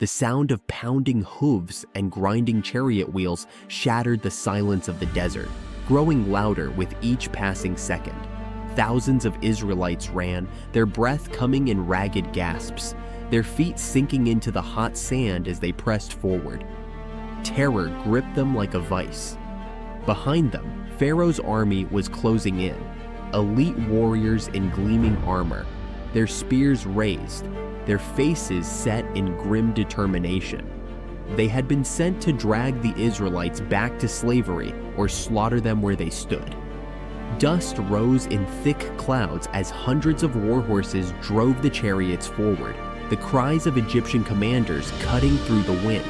The sound of pounding hooves and grinding chariot wheels shattered the silence of the desert, growing louder with each passing second. Thousands of Israelites ran, their breath coming in ragged gasps, their feet sinking into the hot sand as they pressed forward. Terror gripped them like a vice. Behind them, Pharaoh's army was closing in, elite warriors in gleaming armor, their spears raised, their faces set in grim determination. They had been sent to drag the Israelites back to slavery or slaughter them where they stood. Dust rose in thick clouds as hundreds of war horses drove the chariots forward, the cries of Egyptian commanders cutting through the wind.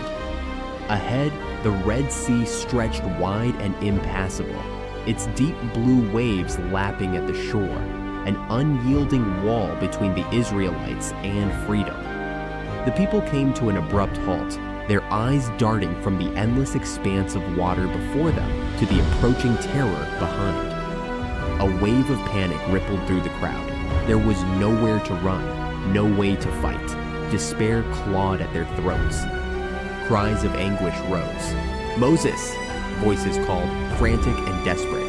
Ahead, the Red Sea stretched wide and impassable, its deep blue waves lapping at the shore, an unyielding wall between the Israelites and freedom. The people came to an abrupt halt, their eyes darting from the endless expanse of water before them to the approaching terror behind. A wave of panic rippled through the crowd. There was nowhere to run, no way to fight. Despair clawed at their throats. Cries of anguish rose. "Moses!" voices called, frantic and desperate.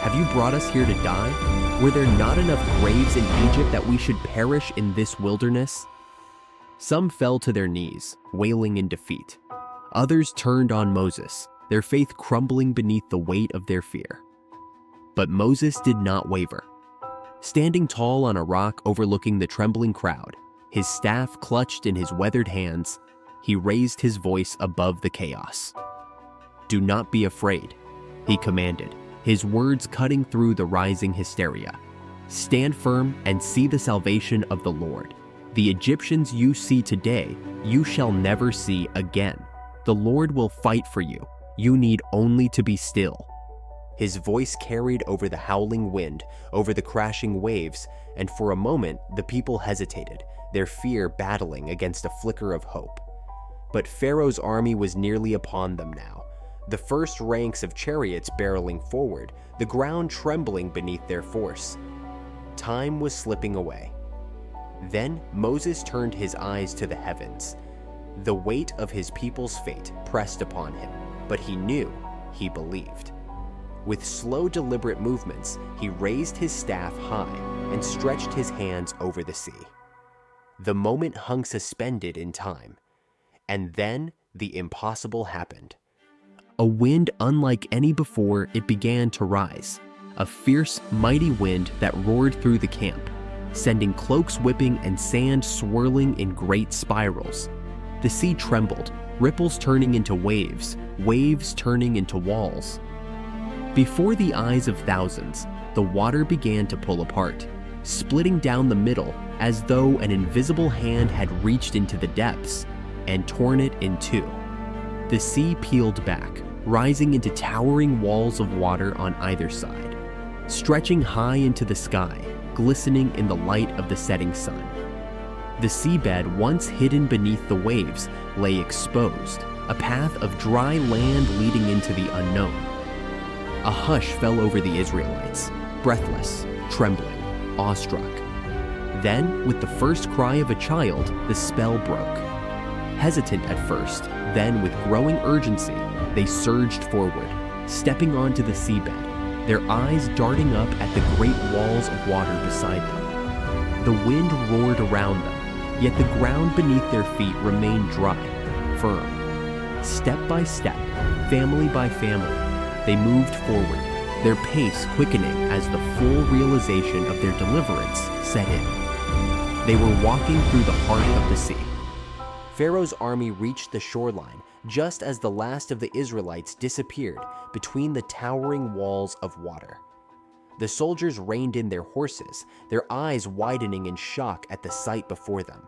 "Have you brought us here to die? Were there not enough graves in Egypt that we should perish in this wilderness?" Some fell to their knees, wailing in defeat. Others turned on Moses, their faith crumbling beneath the weight of their fear. But Moses did not waver. Standing tall on a rock overlooking the trembling crowd, his staff clutched in his weathered hands, he raised his voice above the chaos. "Do not be afraid," he commanded, his words cutting through the rising hysteria. "Stand firm and see the salvation of the Lord. The Egyptians you see today, you shall never see again. The Lord will fight for you. You need only to be still." His voice carried over the howling wind, over the crashing waves, and for a moment the people hesitated, their fear battling against a flicker of hope. But Pharaoh's army was nearly upon them now, the first ranks of chariots barreling forward, the ground trembling beneath their force. Time was slipping away. Then Moses turned his eyes to the heavens. The weight of his people's fate pressed upon him, but he knew, he believed. With slow, deliberate movements, he raised his staff high and stretched his hands over the sea. The moment hung suspended in time, and then the impossible happened. A wind unlike any before, it began to rise, a fierce, mighty wind that roared through the camp, sending cloaks whipping and sand swirling in great spirals. The sea trembled, ripples turning into waves, waves turning into walls. Before the eyes of thousands, the water began to pull apart, splitting down the middle as though an invisible hand had reached into the depths and torn it in two. The sea peeled back, rising into towering walls of water on either side, stretching high into the sky, glistening in the light of the setting sun. The seabed, once hidden beneath the waves, lay exposed, a path of dry land leading into the unknown. A hush fell over the Israelites, breathless, trembling, awestruck. Then, with the first cry of a child, the spell broke. Hesitant at first, then with growing urgency, they surged forward, stepping onto the seabed, their eyes darting up at the great walls of water beside them. The wind roared around them, yet the ground beneath their feet remained dry, firm. Step by step, family by family, they moved forward, their pace quickening as the full realization of their deliverance set in. They were walking through the heart of the sea. Pharaoh's army reached the shoreline just as the last of the Israelites disappeared between the towering walls of water. The soldiers reined in their horses, their eyes widening in shock at the sight before them.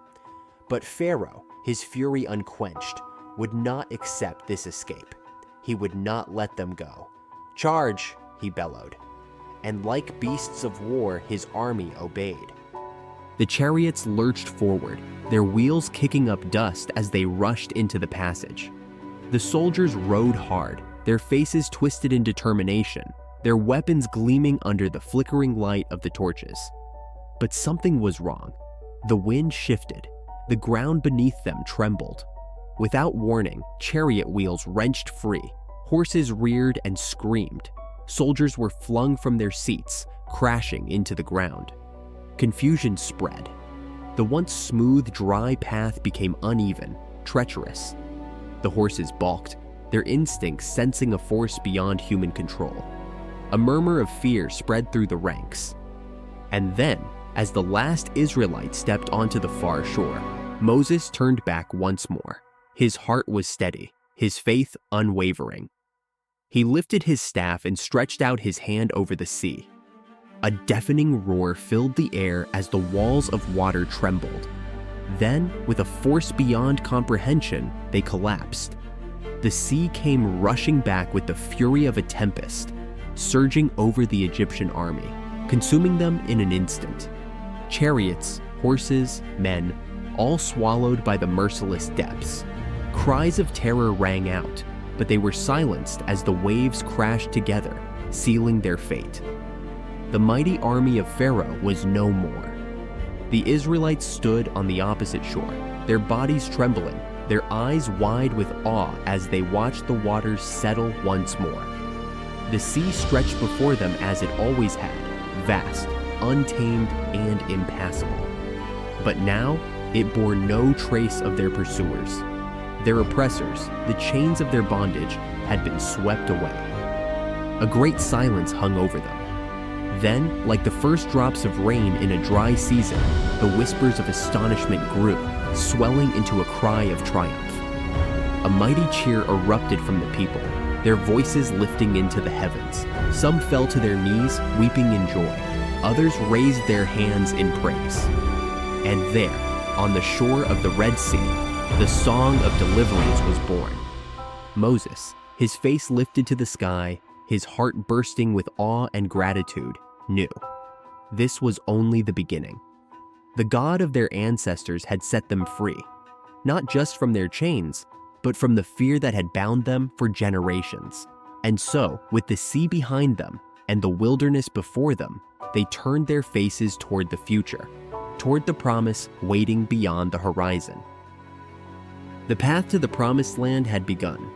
But Pharaoh, his fury unquenched, would not accept this escape. He would not let them go. "Charge!" he bellowed. And like beasts of war, his army obeyed. The chariots lurched forward, their wheels kicking up dust as they rushed into the passage. The soldiers rode hard, their faces twisted in determination, their weapons gleaming under the flickering light of the torches. But something was wrong. The wind shifted. The ground beneath them trembled. Without warning, chariot wheels wrenched free, horses reared and screamed. Soldiers were flung from their seats, crashing into the ground. Confusion spread. The once smooth, dry path became uneven, treacherous. The horses balked, their instincts sensing a force beyond human control. A murmur of fear spread through the ranks. And then, as the last Israelite stepped onto the far shore, Moses turned back once more. His heart was steady, his faith unwavering. He lifted his staff and stretched out his hand over the sea. A deafening roar filled the air as the walls of water trembled. Then, with a force beyond comprehension, they collapsed. The sea came rushing back with the fury of a tempest, surging over the Egyptian army, consuming them in an instant. Chariots, horses, men, all swallowed by the merciless depths. Cries of terror rang out, but they were silenced as the waves crashed together, sealing their fate. The mighty army of Pharaoh was no more. The Israelites stood on the opposite shore, their bodies trembling, their eyes wide with awe as they watched the waters settle once more. The sea stretched before them as it always had, vast, untamed, and impassable. But now, it bore no trace of their pursuers. Their oppressors, the chains of their bondage, had been swept away. A great silence hung over them. Then, like the first drops of rain in a dry season, the whispers of astonishment grew, swelling into a cry of triumph. A mighty cheer erupted from the people, their voices lifting into the heavens. Some fell to their knees, weeping in joy. Others raised their hands in praise. And there, on the shore of the Red Sea, the song of deliverance was born. Moses, his face lifted to the sky, his heart bursting with awe and gratitude, knew this was only the beginning. The God of their ancestors had set them free, not just from their chains, but from the fear that had bound them for generations. And so, with the sea behind them and the wilderness before them, they turned their faces toward the future, toward the promise waiting beyond the horizon. The path to the promised land had begun,